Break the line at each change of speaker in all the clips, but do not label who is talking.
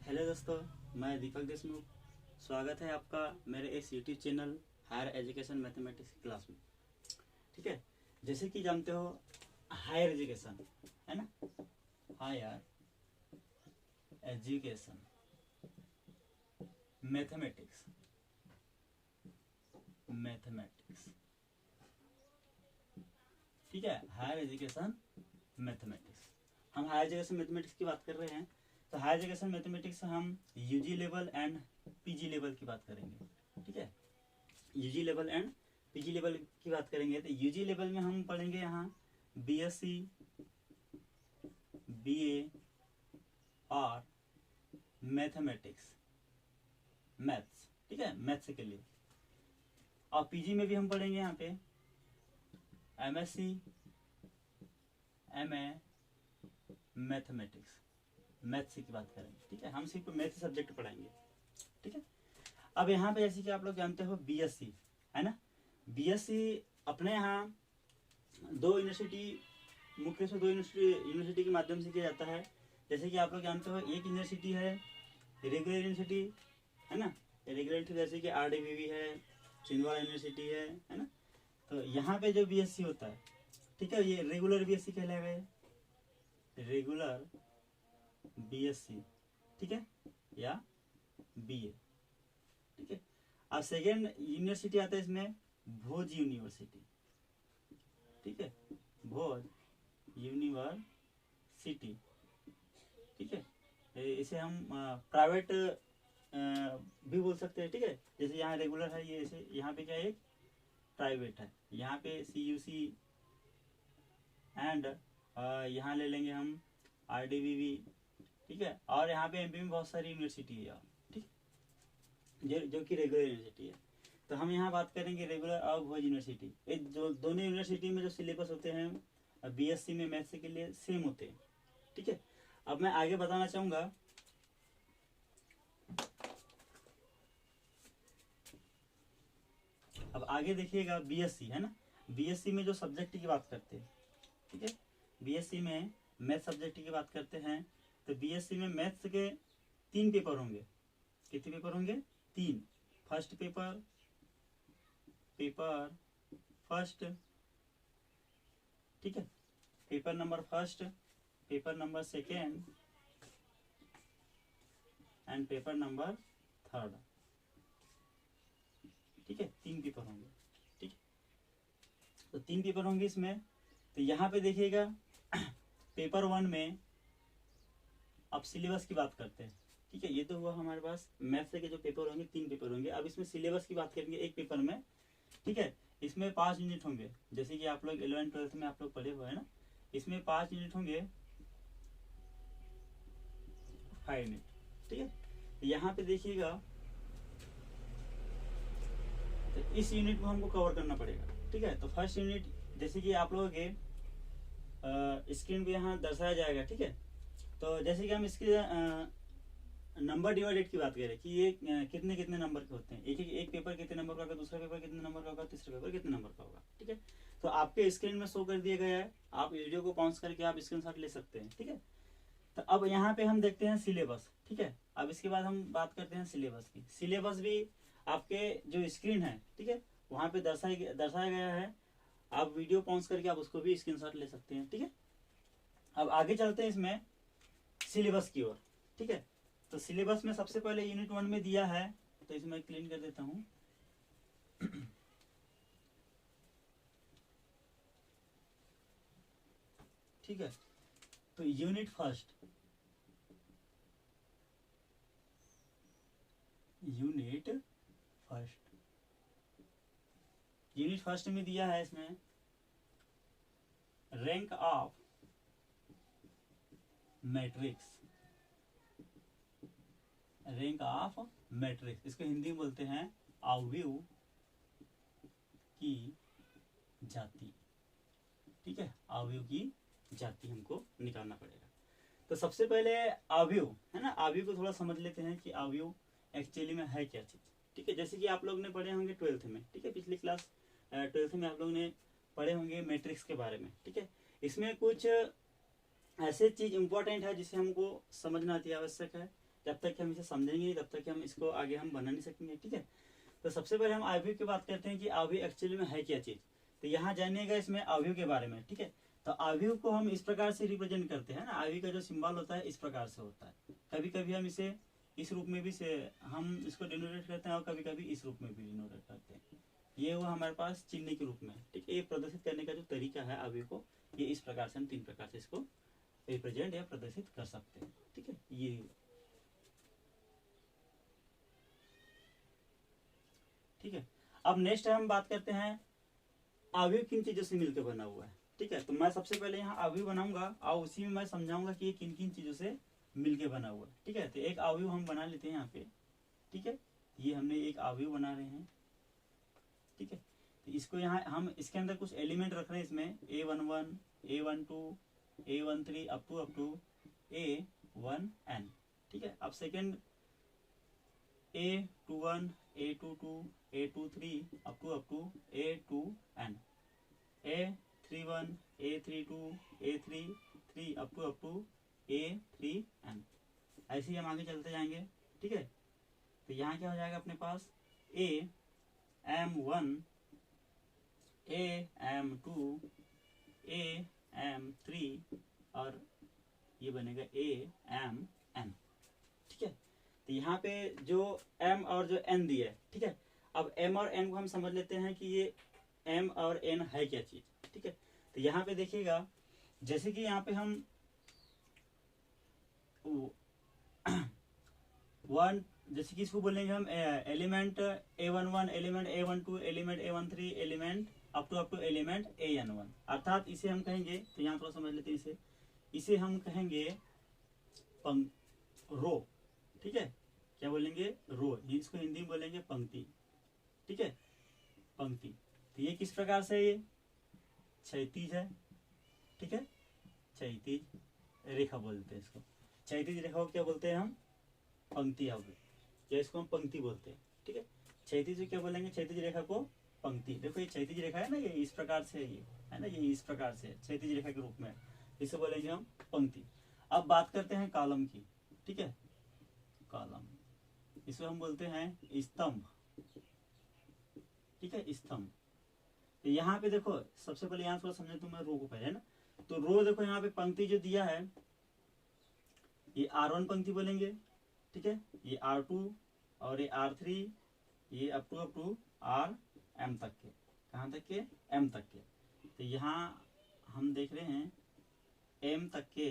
Hello दोस्तों, मैं दीपक देशमुख। स्वागत है आपका मेरे इस YouTube channel higher education mathematics की क्लास में। ठीक है, जैसे कि जानते हो हायर एजुकेशन है ना, हायर एजुकेशन मैथमेटिक्स मैथमेटिक्स ठीक है, हायर एजुकेशन मैथमेटिक्स। हम हायर एजुकेशन मैथमेटिक्स की बात कर रहे हैं। तो हायर एजुकेशन मैथमेटिक्स हम UG level and PG level की बात करेंगे। ठीक है, UG level and PG level की बात करेंगे। तो यूजी लेवल में हम पढ़ेंगे यहाँ बीएससी, बीए और मैथमेटिक्स, मैथ्स। ठीक है, मैथ्स के लिए। और पीजी में भी हम पढ़ेंगे यहाँ पे एमएससी, एमए मैथमेटिक्स, मैथ्स की बात करेंगे। ठीक है, हम सिर्फ मैथ्स सब्जेक्ट पढ़ाएंगे। ठीक है, अब यहाँ पे जैसे कि आप लोग जानते हो बीएससी है ना, बीएससी अपने यहाँ दो यूनिवर्सिटी, मुख्य से दो यूनिवर्सिटी के माध्यम से किया जाता है। जैसे कि आप लोग जानते हो एक यूनिवर्सिटी है रेगुलर यूनिवर्सिटी है ना, रेगुलर यूनिवर्सिटी जैसे कि आरडीवीवी है, छिंदवाड़ा यूनिवर्सिटी है ना। तो यहाँ पे जो बीएससी होता है, ठीक है, ये रेगुलर बीएससी कहलाएगा, ये रेगुलर बीएससी। ठीक है, या बीए। ठीक है, अब सेकेंड यूनिवर्सिटी आता है इसमें भोज यूनिवर्सिटी। ठीक है, भोज यूनिवर्सिटी। ठीक है, इसे हम प्राइवेट भी बोल सकते हैं। ठीक है, जैसे यहाँ रेगुलर है, ये इसे यहाँ पे क्या है, एक प्राइवेट है। यहाँ पे सीयूसी एंड यहाँ ले लेंगे हम आरडीवीवी। ठीक है, और यहाँ पे एमपी में बहुत सारी यूनिवर्सिटी है, ठीक, जो कि रेगुलर यूनिवर्सिटी है। तो हम यहाँ बात करेंगे रेगुलर और भोज यूनिवर्सिटी। जो दोनों यूनिवर्सिटी में जो सिलेबस होते हैं बीएससी में मैथ्स के लिए सेम होते हैं। ठीक है, अब मैं आगे बताना चाहूंगा। अब आगे देखिएगा बीएससी है ना, बीएससी में जो सब्जेक्ट की बात करते हैं। ठीक है, बीएससी में मैथ सब्जेक्ट की बात करते हैं। तो बीएससी में मैथ्स के 3 पेपर होंगे। कितने पेपर होंगे? 3। फर्स्ट पेपर फर्स्ट, ठीक है, paper number first, paper number second and paper number third. ठीक है, 3 पेपर होंगे। ठीक है, तो 3 पेपर होंगे इसमें। तो यहाँ पे देखिएगा पेपर 1 में अब सिलेबस की बात करते हैं। ठीक है, ये तो हुआ हमारे पास मैथ्स के जो पेपर होंगे, 3 पेपर होंगे। अब इसमें सिलेबस की बात करेंगे एक पेपर में। ठीक है, इसमें 5 यूनिट होंगे, जैसे कि आप लोग 11th-12th में आप लोग पढ़े हुए हैं ना। इसमें 5 यूनिट होंगे, 5 यूनिट। ठीक है, यहाँ पे देखिएगा, तो इस यूनिट को हमको कवर करना पड़ेगा। ठीक है, तो फर्स्ट यूनिट जैसे कि आप लोगों के स्क्रीन पे यहाँ दर्शाया जाएगा। ठीक है, तो जैसे कि हम इसके नंबर डिवाइडेड की बात करें कि ये कितने कितने नंबर के होते हैं, एक पेपर कितने नंबर का होगा, दूसरा पेपर कितने नंबर का होगा, तीसरा पेपर कितने नंबर का होगा। ठीक है, तो आपके स्क्रीन में शो कर दिया गया है, आप वीडियो को पॉज करके आप स्क्रीनशॉट ले सकते हैं। ठीक है, तो अब यहाँ पे हम देखते हैं सिलेबस। ठीक है, अब इसके बाद हम बात करते हैं सिलेबस की। सिलेबस भी आपके जो स्क्रीन है, ठीक है, वहां पे दर्शाया गया है। आप वीडियो पॉज करके आप उसको भी स्क्रीनशॉट ले सकते हैं। ठीक है, अब आगे चलते हैं इसमें सिलेबस की ओर। ठीक है, तो सिलेबस में सबसे पहले यूनिट 1 में दिया है, तो इसमें क्लीन कर देता हूं। ठीक है, तो यूनिट फर्स्ट में दिया है इसमें rank of matrix, rank of matrix, इसको हिंदी में बोलते हैं अवयव की जाति। ठीक है, अवयव की जाति हमको निकालना पड़ेगा। तो सबसे पहले अवयव है ना, अवयव को थोड़ा समझ लेते हैं कि अवयव एक्चुअली में है क्या चीज। ठीक है, जैसे कि आप लोग ने पढ़े होंगे 12th में। ठीक है, पिछली क्लास 12th में आप लोग ने पढ़े होंगे मैट्रिक्स के बारे में। ठीक है, इसमें कुछ ऐसे चीज इंपॉर्टेंट है जिसे हमको समझना अति आवश्यक है। जब तक कि हम इसे समझेंगे नहीं तब तक कि हम इसको आगे हम बना नहीं सकेंगे, ठीक है। तो सबसे पहले हम अवयव की बात करते हैं कि अवयव एक्चुअली में है क्या चीज। तो यहाँ जानिएगा इसमें अवयव के बारे में, ठीक है। तो अवयव को हम इस प्रकार से रिप्रेजेंट करते हैं ना, अवयव का जो सिंबल होता है इस प्रकार से होता है। कभी कभी हम इसे इस रूप में भी से हम इसको डिनोटेट करते हैं और कभी कभी इस रूप में भी डिनोटेट करते हैं। ये वो हमारे पास चिन्ह के रूप में, ठीक है। ये प्रदर्शित करने का जो तरीका है अवयव को, ये इस प्रकार से हम 3 प्रकार से इसको रिप्रेजेंट या प्रदर्शित कर सकते हैं, ठीक है। ये ठीक है। अब नेक्स्ट हम बात करते हैं अवयव किन चीजों से मिलकर बना हुआ है, ठीक है। तो मैं सबसे पहले यहाँ अवयव बनाऊंगा और उसी में मैं समझाऊंगा कि ये किन किन चीजों से मिलके बना हुआ है, ठीक है। तो एक अवयव हम बना लेते हैं यहाँ पे, ठीक है। ये हमने एक अवयव बना रहे हैं, ठीक है। तो इसको यहाँ हम इसके अंदर कुछ एलिमेंट रख रहे हैं इसमें A11, A12, A13 up to A1n, ठीक है। अब second A21, A22, A23 up to A2n, A31, A32, A33 up to A3n। ऐसे ही हम आगे चलते जाएंगे, ठीक है। तो यहाँ क्या हो जाएगा अपने पास AM1, AM2, AM3 और ये बनेगा AMN, ठीक है। तो यहाँ पे जो M और जो N दिया है, ठीक है। अब M और N को हम समझ लेते हैं कि ये M और N है क्या चीज, ठीक है। तो यहाँ पे देखिएगा जैसे कि यहाँ पे हम वन, जैसे कि इसको बोलेंगे हम element A11, element A12, element A13, element up to element AN1, अर्थात इसे हम कहेंगे, तो यहाँ थोड़ा समझ लेते हैं इसे हम कहेंगे रो, ठीक है। क्या बोलेंगे? रो। इसको हिंदी में बोलेंगे पंक्ति, ठीक है, पंक्ति। तो ये किस प्रकार से ये क्षैतिज है, ठीक है, क्षैतिज रेखा बोलते हैं इसको। क्षैतिज रेखा को क्या बोलते हैं हम? पंक्ति अवयव, या इसको हम पंक्ति बोलते हैं, ठीक है। क्षैतिज क्या बोलेंगे? क्षैतिज रेखा को पंक्ति। देखो ये क्षैतिज रेखा है ना, ये इस प्रकार से ये है ना, ये इस प्रकार से क्षैतिज रेखा के रूप में, इसे बोलेंगे हम पंक्ति। अब बात करते हैं कॉलम की, ठीक है, कॉलम, इसको हम बोलते हैं स्तंभ, ठीक है, स्तंभ। तो यहाँ पे देखो सबसे पहले यहाँ थोड़ा समझे तो मैं रो को पहले, है ना। तो रो देखो यहाँ पे पंक्ति जो दिया है ये R1 पंक्ति बोलेंगे, ठीक है, ये R2 और ये R3, ये अप टू RM तक के, कहाँ तक के? M तक के। तो यहाँ हम देख रहे हैं M तक के,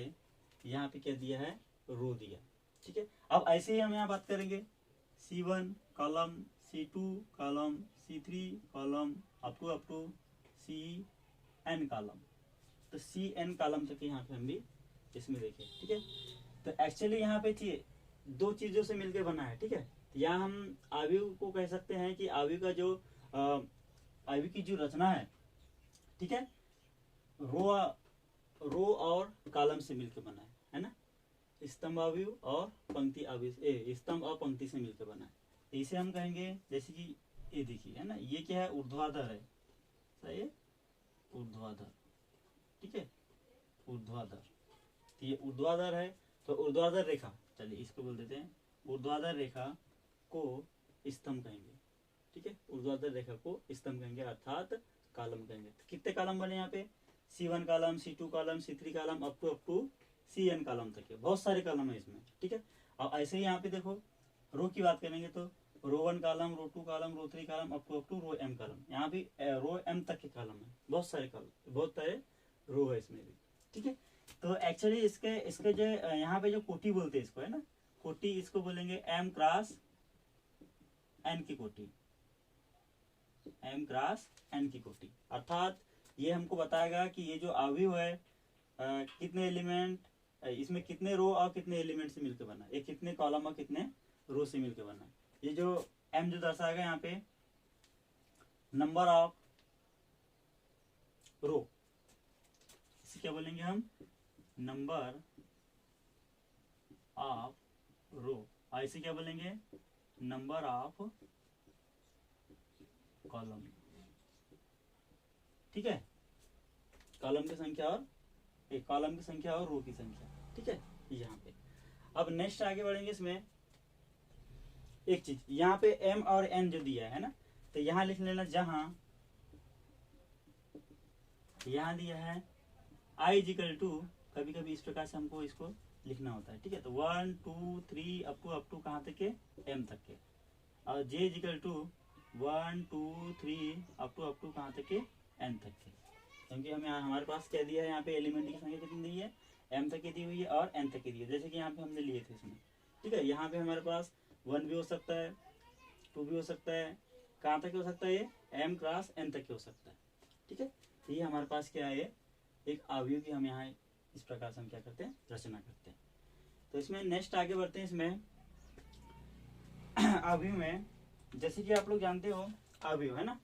यहाँ पे क्या दिया है? रो दिया, ठीक है। अब ऐसे ही हम यहाँ बात करेंगे C1 column, C2 column, C3 column up to CN column. तो CN कॉलम तक यहाँ पे हम भी इसमें देखें, ठीक है। तो एक्चुअली यहाँ पे दो चीजों से मिलकर बना है, ठीक है। यहाँ हम अवयव को कह सकते हैं कि अवयव का जो अवयव की जो रचना है, ठीक है, रो और कॉलम से मिलकर बना है ना। स्तंभ अवयव और पंक्ति अवयव, स्तंभ और पंक्ति से मिलकर बना है। तो इसे हम कहेंगे, जैसे कि ये देखिए, है ना, ये क्या है? ऊर्ध्वाधर है, सही है, ऊर्ध्वाधर, ठीक है, ऊर्ध्वाधर। तो ये ऊर्ध्वाधर है, तो ऊर्ध्वाधर रेखा, चलिए इसको बोल देते हैं ऊर्ध्वाधर रेखा को स्तंभ कहेंगे, ठीक है, ऊर्ध्वाधर रेखा को स्तंभ कहेंगे, अर्थात कॉलम कहेंगे। तो कितने कॉलम बने यहाँ पे? C1 column, C2 column, C3 column up to CN column तक है, बहुत सारे कॉलम है इसमें, ठीक है। और ऐसे ही यहाँ पे देखो रो की बात करेंगे तो row 1 column, row 2 column, row 3 column up to row M column. यहाँ भी रो M तक के कॉलम है, बहुत सारे कॉलम, बहुत सारे रो है इसमें भी, ठीक है। तो एक्चुअली इसके जो यहाँ पे जो कोटि बोलते हैं इसको, है ना, कोटि, इसको बोलेंगे M क्रॉस N की कोटि, M क्रॉस N की कोटि। अर्थात ये हमको बताएगा कि ये जो अवयव है कितने एलिमेंट, इसमें कितने रो और कितने एलिमेंट से मिलकर बना है, ये कितने कॉलम और कितने रो से मिलकर बना है। ये जो M जो दर्शाएगा यहाँ पे नंबर ऑफ रो, इसे क्या बोलेंगे हम? नंबर ऑफ रो। ऐसे क्या बोलेंगे? नंबर ऑफ कॉलम, ठीक है, कॉलम की संख्या और एक कॉलम की संख्या और रो की संख्या, ठीक है, यहाँ पे। अब नेक्स्ट आगे बढ़ेंगे इसमें एक चीज, यहाँ पे m और n जो दिया है ना, तो यहाँ लिख लेना जहां यहाँ दिया है i इजिकल टू, कभी कभी इस प्रकार से हमको इसको लिखना होता है, ठीक है। तो 1 2 3 अप टू कहाँ तक के, m तक के, और j is equal to 1 2 3 up to कहाँ तक के, n तक के, क्योंकि हमें हमारे पास क्या दिया है यहाँ पे एलिमेंट की संख्या कितनी दी है, m तक की दी हुई है और n तक की दी है, जैसे कि यहाँ पे हमने लिए थे इसमें, ठीक है। यहाँ पे हमारे पास 1 भी हो सकता है, 2 भी हो सकता है, कहाँ तक हो सकता है, ये m क्रॉस n तक के हो सकता है, ठीक है। तो ये हमारे पास क्या है, एक अवयव की हम यहाँ इस प्रकार से हम क्या करते हैं, रचना करते हैं। तो इसमें नेक्स्ट आगे बढ़ते हैं इसमें अवयव में, जैसे कि आप लोग जानते हो अवयव है ना,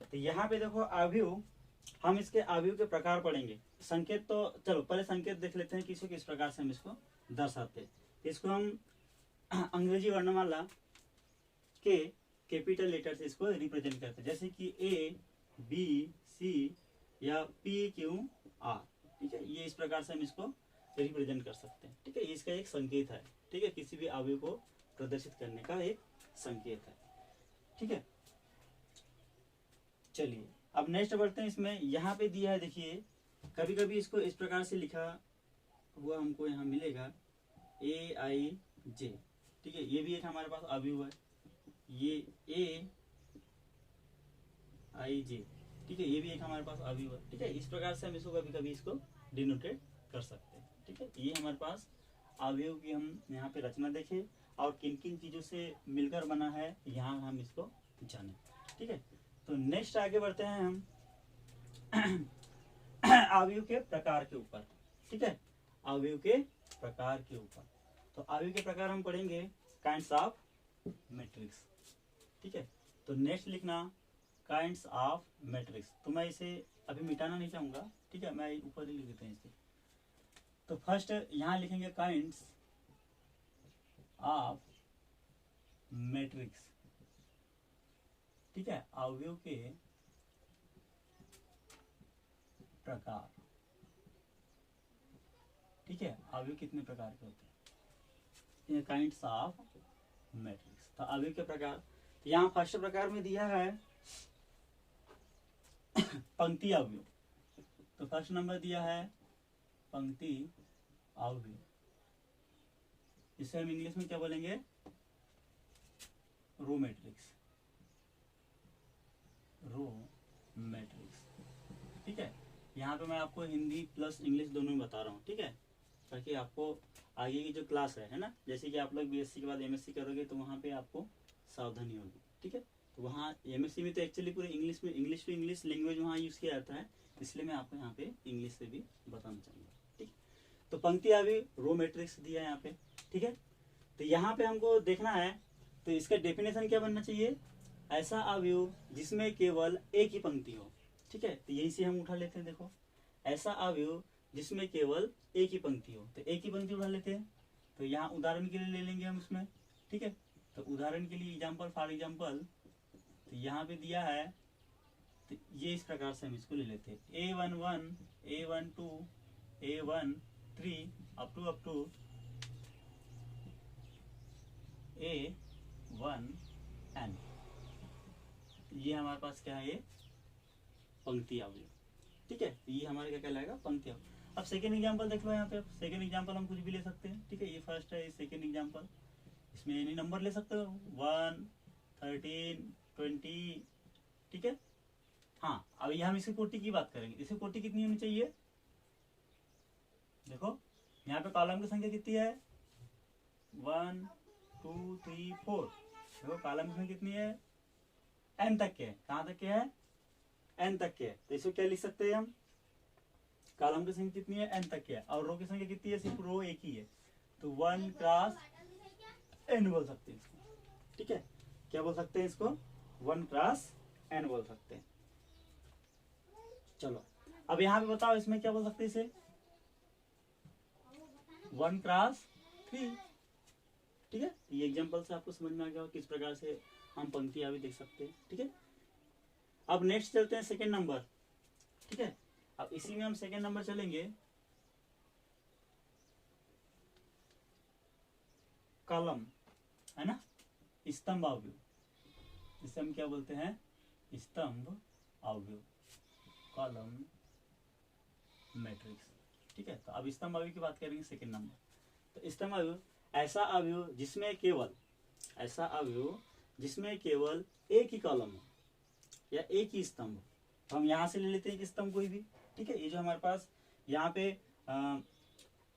तो यहाँ पे देखो अवयव, हम इसके अवयव के प्रकार पढ़ेंगे। संकेत तो चलो पहले संकेत देख लेते हैं किसी किस प्रकार से हम इसको दर्शाते हैं। इसको हम अंग्रेजी वर्णमाला के कैपिटल लेटर से इसको रिप्रेजेंट करते हैं, जैसे कि A B C या P Q R, ठीक है। ये इस प्रकार से हम इसको रिप्रेजेंट कर सकते हैं, ठीक है। इसका एक संकेत है, ठीक है, किसी भी अवयव को प्रदर्शित करने का एक संकेत है, ठीक है। चलिए अब नेक्स्ट बढ़ते हैं इसमें, यहाँ पे दिया है देखिए, कभी कभी इसको इस प्रकार से लिखा हुआ हमको यहाँ मिलेगा AIJ, ठीक है। ये भी एक हमारे पास अवयव है, ये AIJ, ठीक है, ये भी एक हमारे पास अवयव है, ठीक है। इस प्रकार से हम इसको कभी कभी इसको डिनोटेट कर सकते हैं, ठीक है। ये हमारे पास अवयव की हम यहाँ पे रचना देखें और किन किन चीजों से मिलकर बना है यहाँ हम इसको जाने, ठीक है। तो नेक्स्ट आगे बढ़ते हैं हम अवयव के प्रकार के ऊपर, ठीक है, अवयव के प्रकार के ऊपर। तो अवयव के प्रकार हम पढ़ेंगे काइंड्स ऑफ मैट्रिक्स, ठीक है। तो नेक्स्ट लिखना काइंड्स ऑफ मैट्रिक्स, तो मैं इसे अभी मिटाना नहीं चाहूंगा, ठीक है, मैं ऊपर ही लिख देते हैं इसे। तो फर्स्ट यहाँ लिखेंगे काइंड्स ऑफ मैट्रिक्स, ठीक है, अवयव के प्रकार, ठीक है। अवयव कितने प्रकार के होते हैं, काइंड्स ऑफ मैट्रिक्स। तो अवयव के प्रकार, यहाँ फर्स्ट प्रकार में दिया है पंक्ति अवयव, तो फर्स्ट नंबर दिया है पंक्ति अवयव, इसे हम इंग्लिश में क्या बोलेंगे, रो मैट्रिक्स, रो मैट्रिक्स, ठीक है। यहाँ पे मैं आपको हिंदी प्लस इंग्लिश दोनों में बता रहा हूँ, ठीक है, ताकि आपको आगे की जो क्लास है ना, जैसे कि आप लोग बीएससी के बाद एमएससी करोगे तो वहाँ पे आपको सावधानी होगी, ठीक है। तो वहाँ एमएससी में तो एक्चुअली पूरे इंग्लिश में, इंग्लिश टू इंग्लिश लैंग्वेज वहाँ यूज किया जाता है, इसलिए मैं आपको यहाँ पे इंग्लिश से भी बताना चाहूँगा, ठीक। तो पंक्ति अवयव रो मैट्रिक्स दिया है यहाँ पे, ठीक है। तो यहाँ पे हमको देखना है, तो इसका डेफिनेशन क्या बनना चाहिए, ऐसा अवयव जिसमें केवल एक ही पंक्ति हो, ठीक है। तो यही से हम उठा लेते हैं, देखो, ऐसा अवयव जिसमें केवल एक ही पंक्ति हो, तो एक ही पंक्ति उठा लेते हैं। तो यहाँ उदाहरण के लिए ले लेंगे हम इसमें, ठीक है। तो उदाहरण के लिए एग्जाम्पल फॉर एग्जाम्पल, तो यहाँ पे दिया है, तो ये इस प्रकार से हम इसको ले लेते हैं, A11 A12 A13 up to A1N, ये हमारे पास क्या है, ये पंक्ति अवयव, ठीक है। ये हमारे क्या कहलाएगा, पंक्ति अवयव। अब सेकेंड एग्जांपल देख लो, यहाँ पे सेकेंड एग्जांपल हम कुछ भी ले सकते हैं, ठीक है। ये फर्स्ट है, सेकेंड एग्जांपल, इसमें एनी नंबर ले सकते हो, 1 13 20, ठीक है। हाँ, अब ये हम इसकी कोटि की बात करेंगे, इसकी कोटि कितनी होनी चाहिए, देखो यहाँ पे कॉलम की संख्या कितनी है, 1 2 3 4, देखो कॉलम की संख्या कितनी है, n तक के, कहाँ तक के है, n तक के। तो इसको क्या लिख सकते हैं हम, कॉलम की संख्या कितनी है, n तक के, और रो की संख्या कितनी है, सिर्फ रो एक ही है, तो 1 क्रॉस n बोल सकते हैं इसको, ठीक है। क्या बोल सकते हैं इसको, 1 क्रॉस n बोल सकते हैं। चलो अब यहाँ पे बताओ इसमें क्या बोल सकते हैं इसे, 1 क्रॉस 3, ठीक है। ये एग्जांपल से आपको समझ में आ गया किस प्रकार से हम पंक्ति अवयव देख सकते हैं, ठीक है। अब नेक्स्ट चलते हैं सेकेंड नंबर, ठीक है। अब इसी में हम सेकेंड नंबर चलेंगे, कॉलम, है ना, स्तंभ अवयव, इसे हम क्या बोलते हैं, स्तंभ अवयव, कॉलम मैट्रिक्स। ठीक है, तो अब स्तंभ अवयव की बात करेंगे सेकंड नंबर। तो स्तंभ अवयव ऐसा अवयव जिसमें केवल, ऐसा अवयव जिसमें केवल एक ही कॉलम हो या एक ही स्तंभ हो। तो हम यहाँ से ले लेते हैं एक स्तंभ कोई भी। ठीक है, ये जो हमारे पास यहाँ पे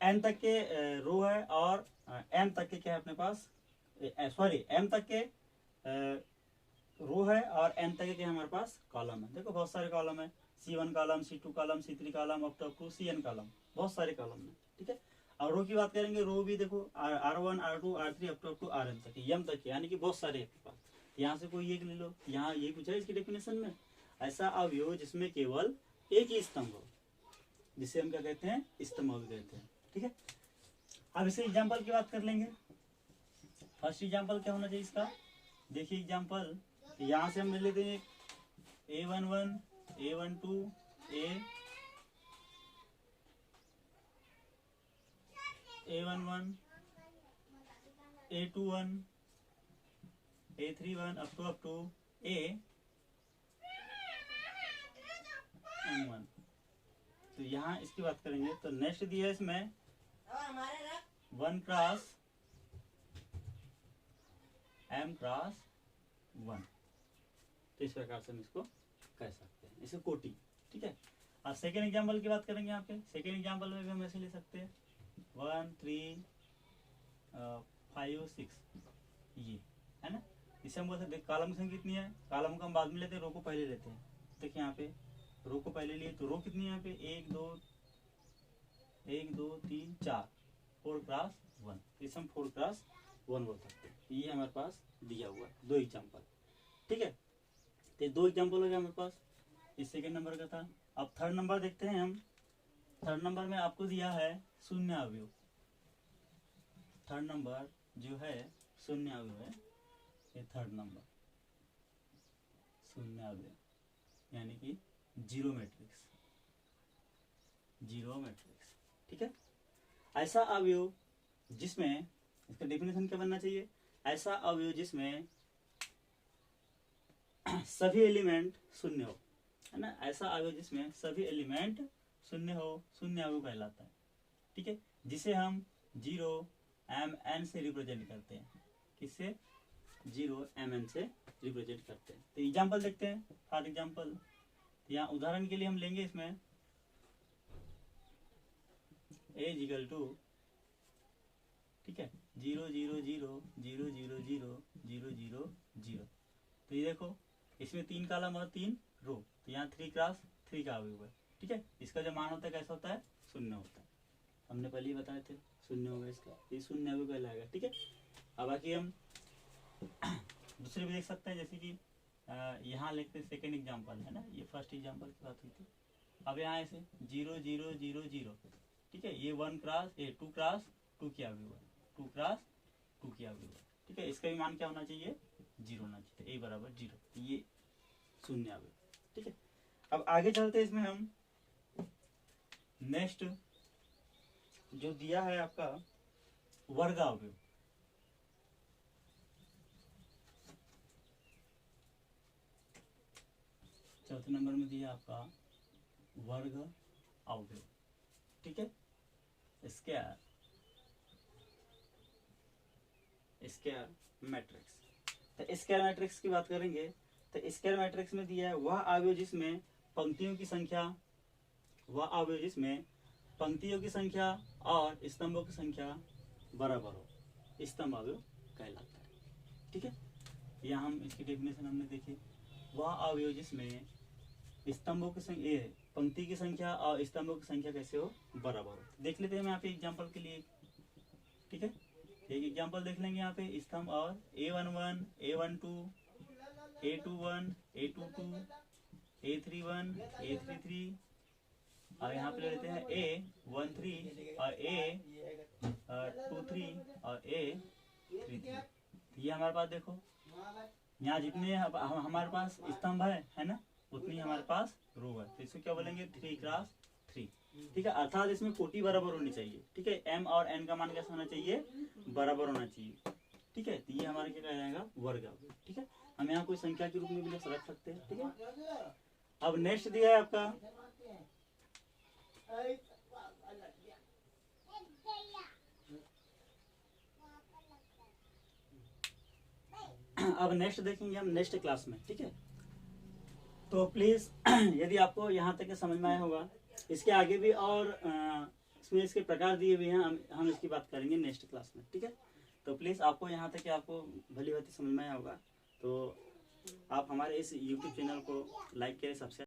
एन तक के रो है और एम तक के क्या है अपने पास, सॉरी एम तक के रो है और एन तक के हमारे पास कॉलम है। देखो बहुत सारे कॉलम है, C1 column, C2 column, C3 column, up to CN column, बहुत सारे कॉलम है। ठीक है, और रो की बात करेंगे, रो भी देखो R1 R2 R3 up to Rn तक, एम तक, यानी कि बहुत सारे आपके पास। यहाँ से कोई एक ले लो, यहाँ ये पूछा है इसकी डेफिनेशन में, ऐसा अवयव जिसमें केवल एक ही स्तंभ हो, जिसे हम क्या कहते हैं, स्तंभ अवयव कहते हैं। ठीक है, अब इसे एग्जाम्पल की बात कर लेंगे। फर्स्ट एग्जाम्पल क्या होना चाहिए इसका, देखिए एग्जाम्पल, यहाँ से हम ले लेते हैं A11 A12 A11 A21 A31 up to A1। तो यहाँ इसकी बात करेंगे तो नेक्स्ट दिया है इसमें 1 क्रॉस M क्रॉस 1। तो इस प्रकार से हम इसको कह सकते हैं, इसे कोटि। ठीक है, अब सेकेंड एग्जाम्पल की बात करेंगे। यहाँ पे सेकेंड एग्जाम्पल में भी हम ऐसे ले सकते हैं 1 3 5 6, ये है ना। इसे हम बोल सकते हैं कॉलम की संख्या कितनी है, कॉलम को हम बाद में लेते हैं, रो को पहले लेते हैं। देखिए यहाँ पे रो को पहले लिए तो रो कितनी है यहाँ पे 1 2 3 4, 4 क्रॉस 1, इसे हम 4 क्रॉस 1 बोल सकते हैं। ये हमारे पास दिया हुआ है दो एग्जाम्पल। ठीक है, तो दो एग्जाम्पल हो गया हमारे पास, इस सेकेंड नंबर का था। अब थर्ड नंबर देखते हैं हम। थर्ड नंबर में आपको दिया है शून्य अवयव। थर्ड नंबर जो है शून्य अवयव है, ये थर्ड नंबर शून्य अवयव, यानी कि जीरो मैट्रिक्स, जीरो मैट्रिक्स। ठीक है, ऐसा अवयव जिसमें, इसका डेफिनेशन क्या बनना चाहिए, ऐसा अवयव जिसमें सभी एलिमेंट शून्य हो, है ना, ऐसा अवयव जिसमें सभी एलिमेंट शून्य हो, शून्य अवयव कहलाता है। ठीक है, जिसे हम 0 से रिप्रेजेंट करते हैं, किससे, 0 से रिप्रेजेंट करते हैं। तो एग्जाम्पल देखते हैं, फॉर एग्जाम्पल यहाँ उदाहरण के लिए हम लेंगे इसमें A इक्वल टू, ठीक है, 0 0 0 0 0 0 0 0 0। तो ये देखो इसमें 3 कॉलम और 3 रो, तो यहाँ 3 क्रॉस 3 का अवयव है। ठीक है, इसका जो मान होता है कैसा होता है, शून्य होता है, हमने पहले ही बताए थे, शून्य होगा इसका, ये शून्य अवयव कहलाएगा। ठीक है, अब बाकी हम दूसरे भी देख सकते हैं, जैसे कि यहाँ लिखते हैं सेकेंड एग्जाम्पल, है ना, ये फर्स्ट एग्जाम्पल की बात हुई थी। अब यहाँ ऐसे 0 0 0 0, ठीक है, ये 1 क्रॉस 2 क्रॉस 2 की अवयव है, 2 क्रॉस 2 की अवयव है। ठीक है, इसका भी मान क्या होना चाहिए, 0 होना चाहिए, A बराबर 0, ये शून्य अवयव। ठीक है, अब आगे चलते हैं, इसमें हम नेक्स्ट जो दिया है आपका वर्ग अवयव। चौथे नंबर में दिया आपका वर्ग अवयव। ठीक है, स्क्वायर मैट्रिक्स। तो स्क्वायर मैट्रिक्स की बात करेंगे, तो स्क्वायर मैट्रिक्स में दिया है वह अवयव जिसमें पंक्तियों की संख्या, वह अवयव जिसमें पंक्तियों की संख्या और स्तंभों की संख्या बराबर हो, स्तंभ अवयव कहलाता है। ठीक है, यहाँ हम इसकी डेफिनेशन हमने देखी, वह अवयव जिसमें स्तंभों की संख्या, पंक्ति की संख्या और स्तंभों की संख्या कैसे हो, बराबर हो। देख लेते हैं हम यहाँ पे एग्जाम्पल के लिए। ठीक है, एक एग्जाम्पल देख लेंगे यहाँ पे स्तंभ, और A11 A12 A21 A22 A31 A33, और यहाँ पे ले लेते हैं A13 और A23 और A33। ये हमारे पास देखो, यहाँ जितने हमारे पास स्तंभ है ना, उतनी हमारे पास रो है, तो इसको क्या बोलेंगे 3 क्रॉस 3। ठीक है, अर्थात इसमें कोटि बराबर होनी चाहिए। ठीक है, m और n का मान कैसा होना चाहिए, बराबर होना चाहिए। ठीक है, तो ये हमारे क्या कहलाएगा, वर्ग। ठीक है, हम यहाँ कोई संख्या के रूप में भी रख सकते हैं। ठीक है, अब नेक्स्ट दिया है आपका अब नेक्स्ट देखेंगे हम नेक्स्ट क्लास में। ठीक है, तो प्लीज यदि आपको यहाँ तक समझ में आया होगा, इसके आगे भी और इसमें इसके प्रकार दिए हुए हैं, हम इसकी बात करेंगे नेक्स्ट क्लास में। ठीक है, तो प्लीज आपको यहाँ तक आपको भली भांति समझ में आया होगा, तो आप हमारे इस YouTube चैनल को लाइक करें, सब्सक्राइब